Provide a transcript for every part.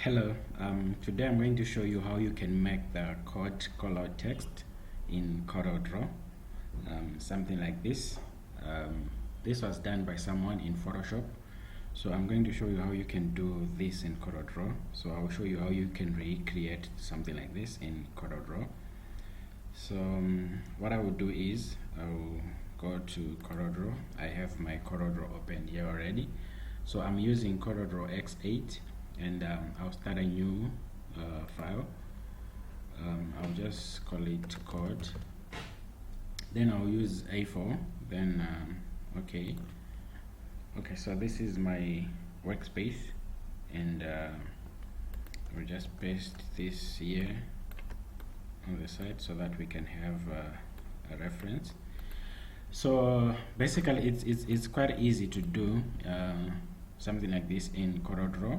Hello, today I'm going to show you how you can make the code callout text in CorelDRAW, something like this. This was done by someone in Photoshop, so I'm going to show you how you can do this in CorelDRAW. So I'll show you how you can recreate something like this in CorelDRAW. So what I will do is I'll go to CorelDRAW. I have my CorelDRAW open here already, so I'm using CorelDRAW X8. And I'll start a new file. I'll just call it code. Then I'll use A4. Then okay. So this is my workspace, and I'll just paste this here on the side so that we can have a reference. So basically, it's quite easy to do something like this in CorelDRAW,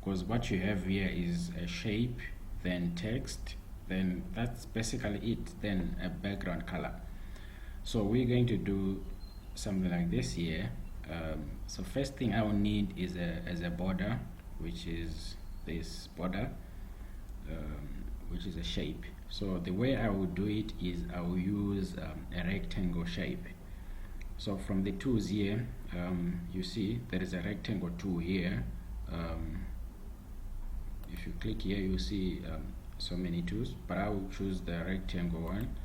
because what you have here is a shape, then text, then that's basically it, then a background color. So we're going to do something like this here. So first thing I will need is a border, which is this border, which is a shape. So the way I will do it is I will use a rectangle shape. So from the tools here, you see there is a rectangle tool here. If you click here, you see so many tools, but I will choose the rectangle one.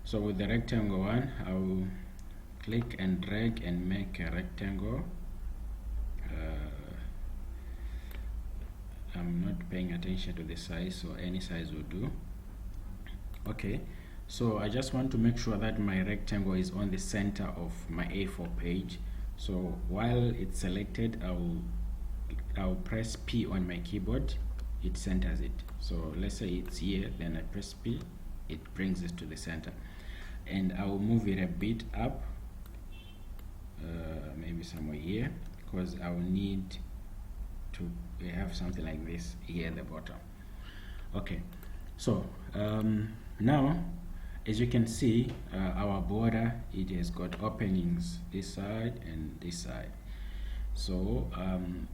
So with the rectangle one, I will click and drag and make a rectangle. I'm not paying attention to the size, so any size will do. Okay, so I just want to make sure that my rectangle is on the center of my A4 page. So while it's selected, I'll press P on my keyboard. It centers it. So let's say it's here, then I press P, it brings it to the center, and I'll move it a bit up, maybe somewhere here, because I will need to have something like this here at the bottom. Okay, so now as you can see, our border, it has got openings this side and this side. So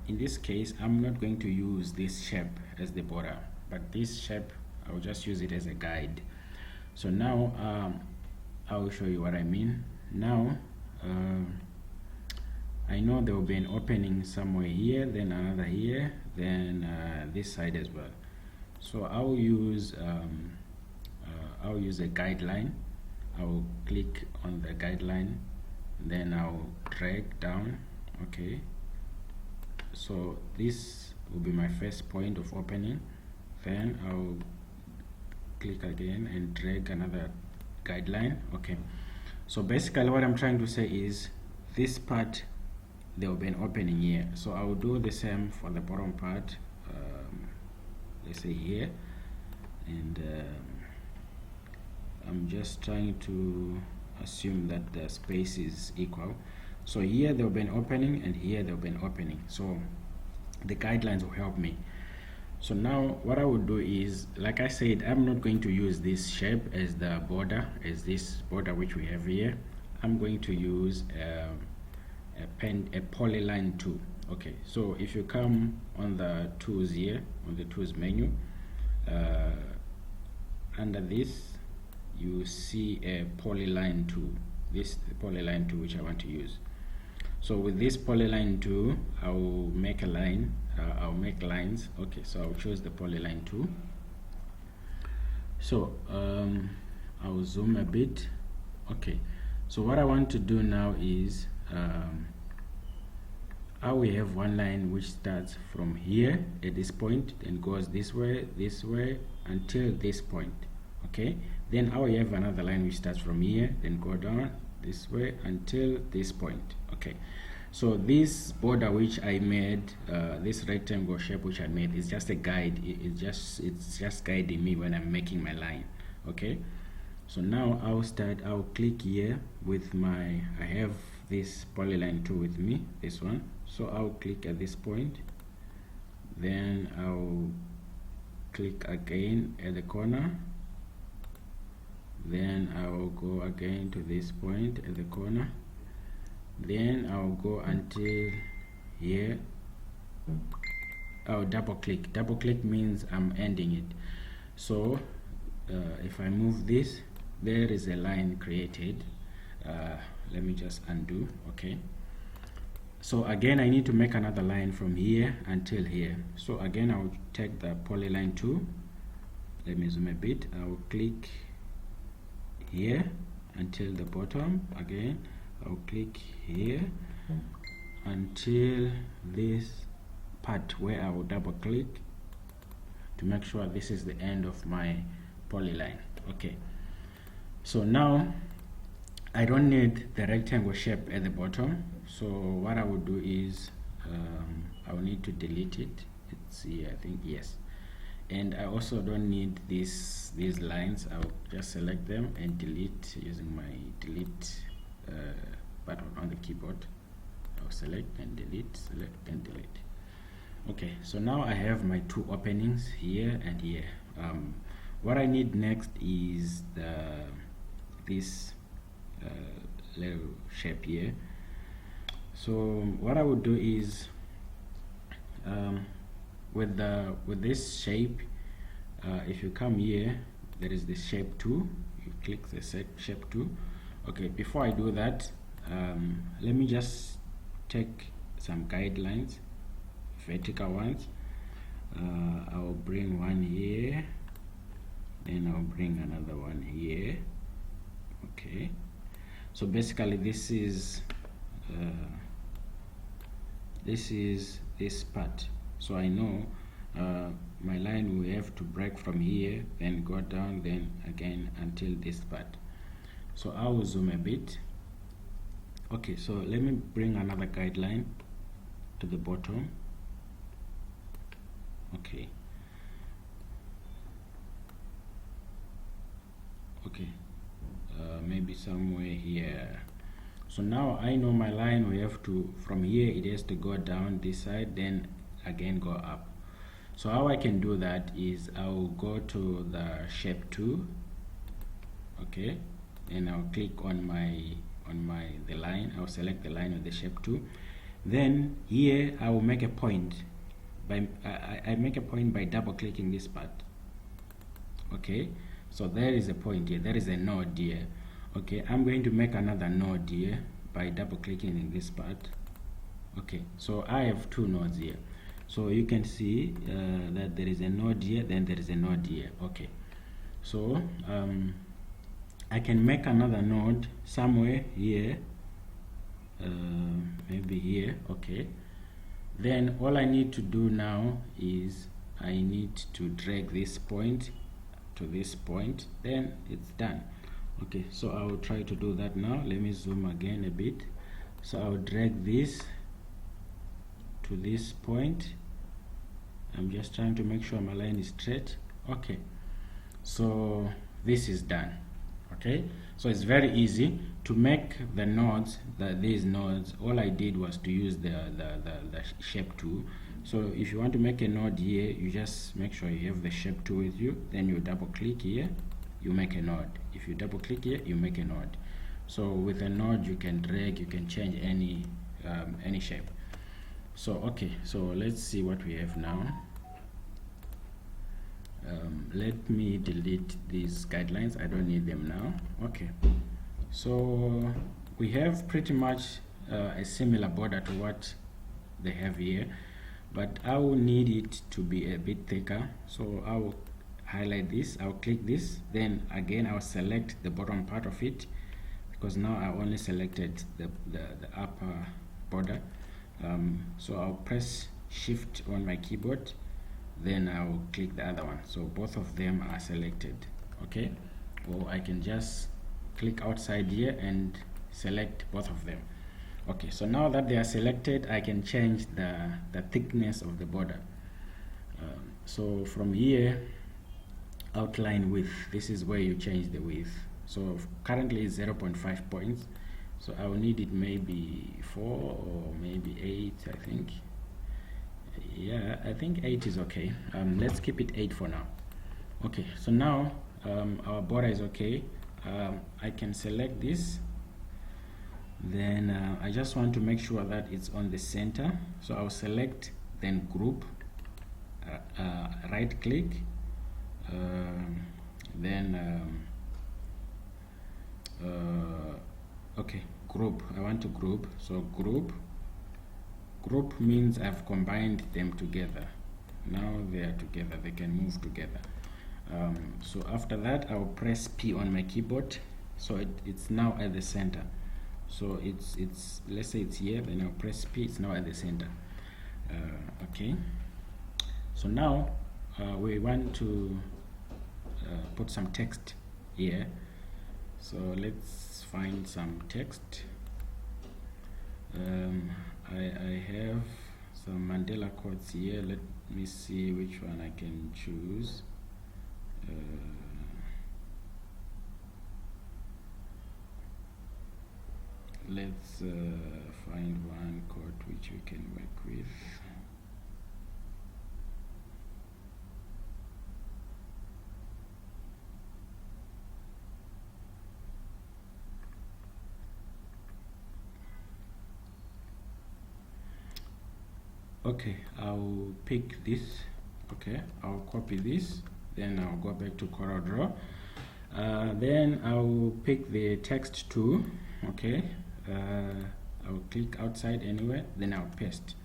in this case, I'm not going to use this shape as the border, but this shape, I'll just use it as a guide. So now I will show you what I mean. Now I know there will be an opening somewhere here, then another here, then this side as well. So I'll use a guideline. I will click on the guideline, then I'll drag down. Okay, so this will be my first point of opening. Then I'll click again and drag another guideline. Okay, so basically what I'm trying to say is this part, there will be an opening here. So I will do the same for the bottom part. Let's say here, and I'm just trying to assume that the space is equal. So here there will be an opening, and here there will be an opening. So the guidelines will help me. So now what I will do is, like I said, I'm not going to use this shape as the border, as this border which we have here. I'm going to use a polyline tool. Okay, so if you come on the tools here, on the tools menu, under this you see a polyline tool. This is the polyline tool which I want to use. So with this polyline tool, I will make a line. I'll make lines. Okay, so I'll choose the polyline tool. So I'll zoom a bit. Okay, so what I want to do now is I will have one line which starts from here at this point and goes this way until this point. Okay, then I will have another line which starts from here, then go down this way until this point. Okay, so this border which I made, this rectangle shape which I made, is just a guide. It's just guiding me when I'm making my line. Okay, so now I'll click here with I have this polyline tool with me, this one. So I'll click at this point, then I'll click again at the corner, then I will go again to this point at the corner, then I'll go until here, I'll double click. Double click means I'm ending it. So if I move this, there is a line created. Let me just undo. Okay, so again I need to make another line from here until here. So again I'll take the polyline tool. Let me zoom a bit. I'll click here until the bottom. Again I'll click here until this part where I will double click to make sure this is the end of my polyline. Okay, so now I don't need the rectangle shape at the bottom, so what I will do is I will need to delete it. It's here, I think, yes. And I also don't need these lines. I'll just select them and delete using my delete button on the keyboard. I'll select and delete, select and delete. Okay, so now I have my two openings here and here. What I need next is this little shape here. So what I would do is with this shape, if you come here, there is this shape 2. You click the shape 2. Okay, before I do that, let me just take some guidelines, vertical ones. I'll bring one here, then I'll bring another one here. Okay, so basically this is this part. So I know my line will have to break from here, then go down, then again until this part. So I will zoom a bit. Okay, so let me bring another guideline to the bottom. Okay. Okay. Maybe somewhere here. So now I know my line will have to, from here it has to go down this side, then again go up. So how I can do that is I'll go to the shape 2. Okay, and I'll click on the line. I'll select the line with the shape 2. Then here I will make a point by I make a point by double clicking this part. Okay, so there is a point here, there is a node here. Okay, I'm going to make another node here by double clicking in this part. Okay, so I have two nodes here. So you can see that there is a node here, then there is a node here. Okay, so I can make another node somewhere here, maybe here. Okay, then all I need to do now is I need to drag this point to this point, then it's done. Okay, so I will try to do that now. Let me zoom again a bit. So I'll drag this to this point. I'm just trying to make sure my line is straight. Okay, so this is done. Okay, so it's very easy to make the nodes, these nodes. All I did was to use the shape tool. So if you want to make a node here, you just make sure you have the shape tool with you, then you double click here, you make a node. If you double click here, you make a node. So with a node you can drag, you can change any shape. So okay, so let's see what we have now. Let me delete these guidelines, I don't need them now. Okay, so we have pretty much a similar border to what they have here, but I will need it to be a bit thicker. So I will highlight this, I'll click this, then again I'll select the bottom part of it, because now I only selected the upper border. So I'll press shift on my keyboard, then I'll click the other one, so both of them are selected. Okay, or I can just click outside here and select both of them. Okay, so now that they are selected, I can change the thickness of the border. So from here, outline width, this is where you change the width. So currently it's 0.5 points, so I will need it maybe 4 or maybe 8, I think. Yeah, I think 8 is okay. Let's keep it 8 for now. Okay, so now our border is okay. I can select this, then I just want to make sure that it's on the center, so I'll select, then group, right click, then okay, group. I want to group, so group means I've combined them together. Now they are together, they can move together. So after that, I'll press P on my keyboard, so it's now at the center. So it's let's say it's here, then I'll press P, it's now at the center. Okay, so now we want to put some text here, so let's find some text. I have some Mandela quotes here. Let me see which one I can choose. Let's find one quote which we can work with. Okay, I'll pick this. Okay, I'll copy this, then I'll go back to CorelDRAW. Then I'll pick the text tool. Okay, I'll click outside anywhere, then I'll paste.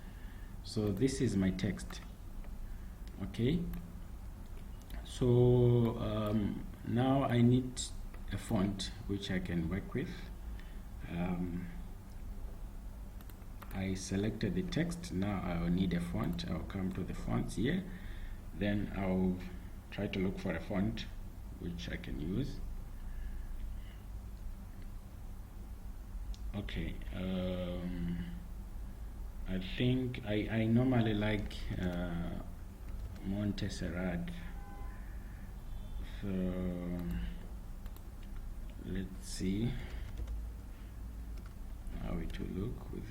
So this is my text. Okay, so now I need a font which I can work with. I selected the text. Now I'll need a font. I'll come to the fonts here, then I'll try to look for a font which I can use. Okay, I think I normally like Montserrat, so let's see how it will look with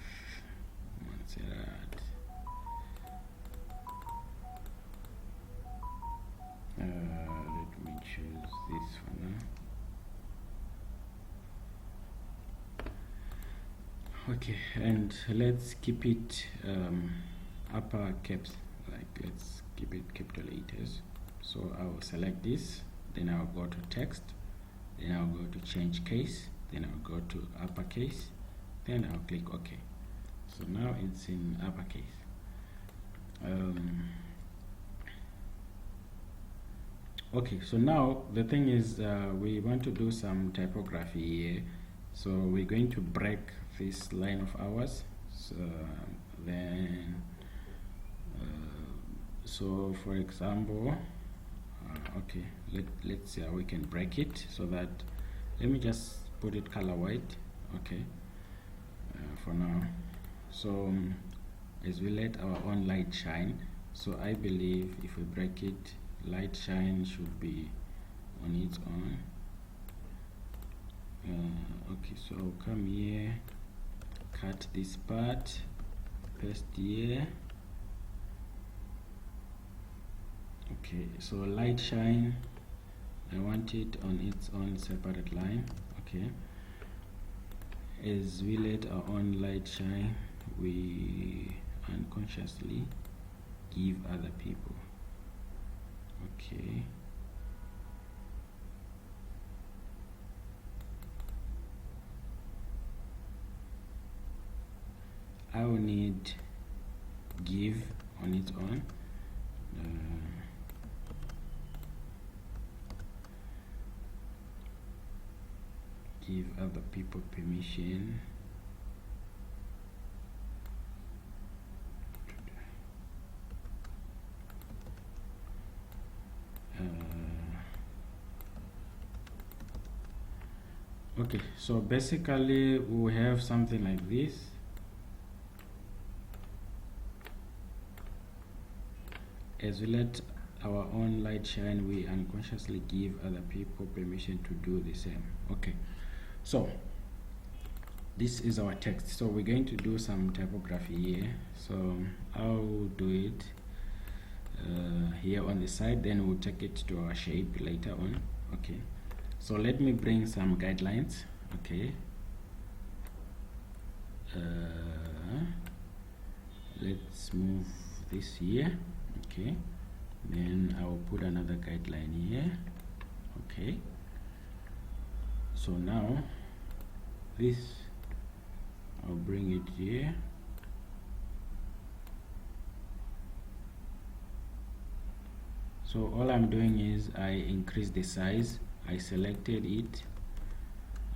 Montserrat. Let me choose this for now. Okay, and let's keep it upper caps, like let's keep it capital letters. So I'll select this, then I'll go to text, then I'll go to change case, then I'll go to uppercase, then I'll click OK. So now it's in uppercase. Okay, so now the thing is we want to do some typography here. So we're going to break this line of ours. So then, so for example, okay, let's see how we can break it. So that, let me just put it color white. Okay, for now. So as we let our own light shine, so I believe if we break it, light shine should be on its own. Okay, so I'll come here, cut this part, paste here. Okay, so light shine, I want it on its own separate line. Okay, as we let our own light shine, we unconsciously give other people. Okay, I will need give on its own. Give other people permission. Okay, so basically we have something like this. As we let our own light shine, we unconsciously give other people permission to do the same. Okay, so this is our text. So we're going to do some typography here. So I'll do it here on the side, then we'll take it to our shape later on. Okay, so let me bring some guidelines. Okay, let's move this here. Okay, then I will put another guideline here. Okay, so now this, I'll bring it here. So all I'm doing is I increase the size. I selected it,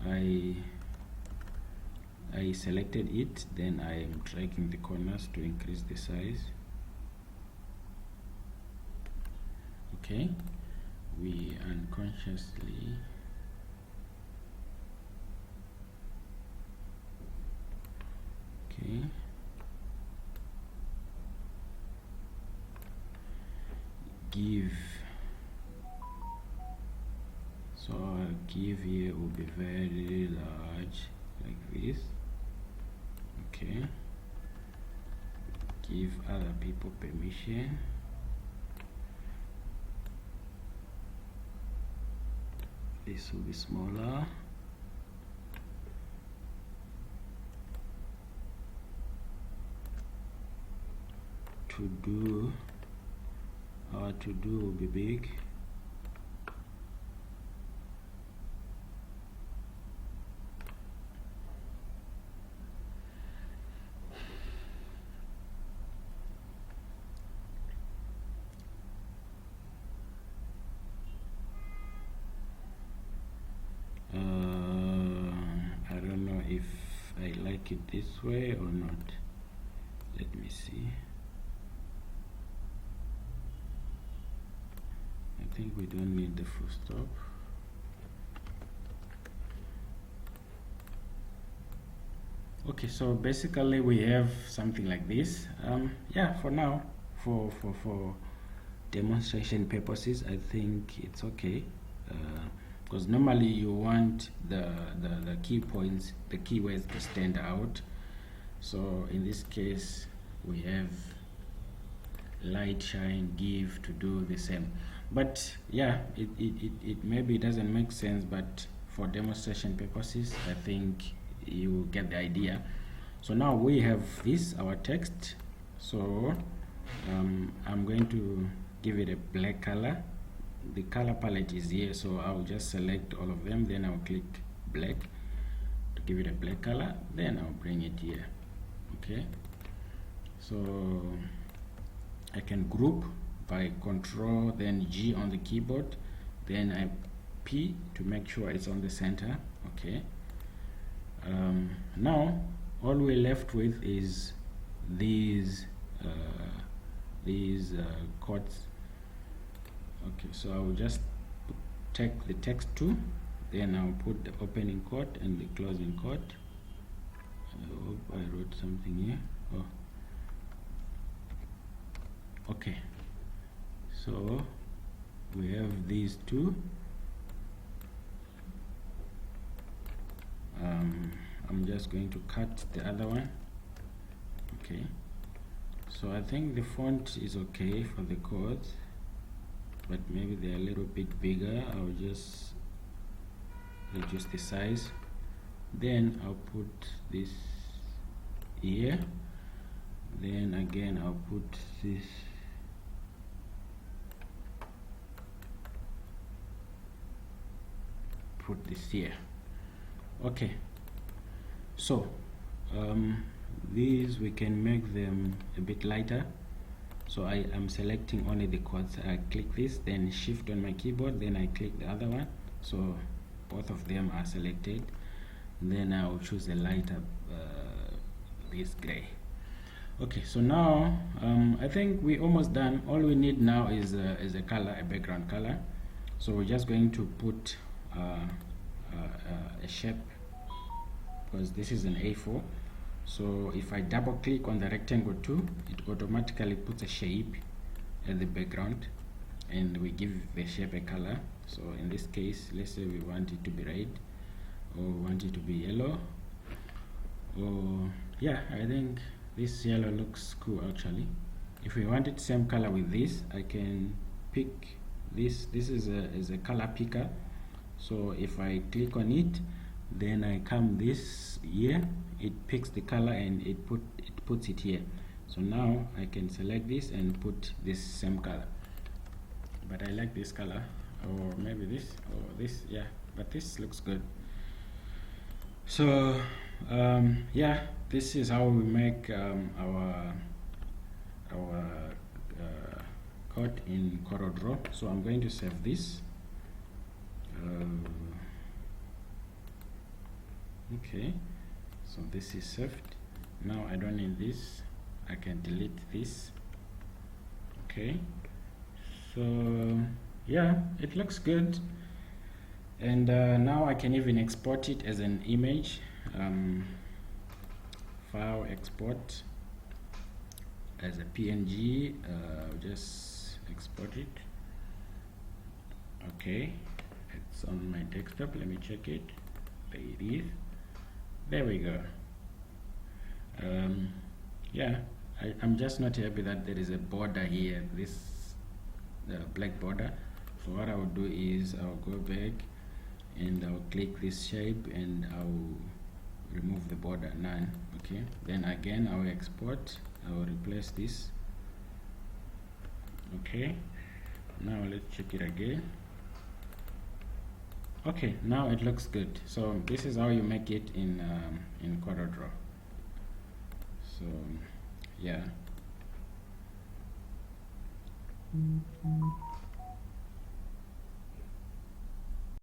I selected it, then I am dragging the corners to increase the size. Okay, we unconsciously give, so I'll give here will be very large like this. Okay, give other people permission. This will be smaller. Our to do will be big. I don't know if I like it this way or not. Let me see. I think we don't need the full stop. Okay, so basically we have something like this. Yeah, for now, for demonstration purposes, I think it's okay, because normally you want the key points, the keywords to stand out. So in this case, we have light, shine, give to do the same. But yeah, it maybe doesn't make sense, but for demonstration purposes, I think you get the idea. So now we have this, our text. So I'm going to give it a black color. The color palette is here, so I'll just select all of them, then I'll click black to give it a black color, then I'll bring it here. Okay, so I can group by Control then G on the keyboard, then I P to make sure it's on the center. Okay, now all we're left with is these quotes. Okay, so I will just take the text 2, then I'll put the opening quote and the closing quote. I hope I wrote something here. Oh, okay, so we have these two. I'm just going to cut the other one. Okay, so I think the font is okay for the quotes, but maybe they're a little bit bigger. I'll just reduce the size, then I'll put this here, then again I'll put this here. Okay, so these we can make them a bit lighter. So I am selecting only the quotes. I click this, then shift on my keyboard, then I click the other one, so both of them are selected. Then I'll choose a lighter, this gray. Okay, so now I think we're almost done. All we need now is a color, a background color. So we're just going to put a shape, because this is an A4. So if I double click on the rectangle 2, it automatically puts a shape at the background, and we give the shape a color. So in this case, let's say we want it to be red, or want it to be yellow, or yeah, I think this yellow looks cool actually. If we want it same color with this, I can pick this. This is a color picker. So if I click on it, then I come this here, it picks the color and it puts it here. So now I can select this and put this same color. but I like this color, or maybe this, or this. Yeah, but this looks good. So yeah, this is how we make our code in CorelDRAW. So I'm going to save this. Okay, so this is saved. Now I don't need this. I can delete this. Okay, so yeah, it looks good. And now I can even export it as an image. File export as a PNG. Just export it. Okay, it's on my desktop. Let me check it. There it is. There we go. Yeah, I'm just not happy that there is a border here, this black border. So what I will do is I'll go back and I'll click this shape and I'll remove the border, none. Okay, then again I'll export, I'll replace this. Okay, now let's check it again. Okay, now it looks good. So this is how you make it in CorelDRAW. So yeah.